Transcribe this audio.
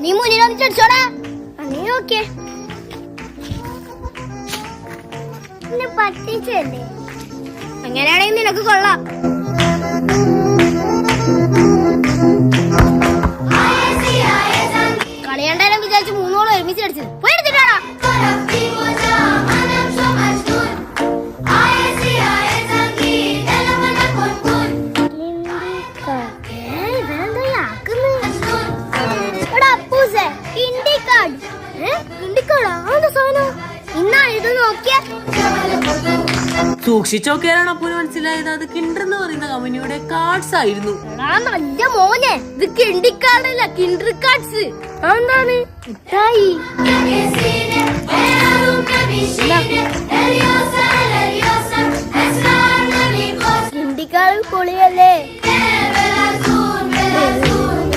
നീ മുന്നിൽ വന്നിട്ട് അടിച്ചോടാ. നീ നോക്കിയേ പറ്റിച്ചല്ലേ. അങ്ങനെയാണെങ്കിൽ നിനക്ക് കൊള്ളാം. കളിയണ്ടാലും വിചാരിച്ച് 3 ഗോൾ ഒരുമിച്ച് അടിച്ചത്. പോയി എടുത്തിട്ടാടാ. സൂക്ഷിച്ചോക്കെയാണ് അപ്പൂന് മനസ്സിലായത് അത് കിൻഡർ എന്ന് പറയുന്ന കമ്പനിയുടെ കാർഡ്സ് ആയിരുന്നു. നല്ല മോനെ, ഇത് കിൻഡി കാർഡല്ല, കിൻഡർ കാർഡ്സ്. എന്താണ് കിൻഡി കാർഡ് പൊളിയല്ലേ.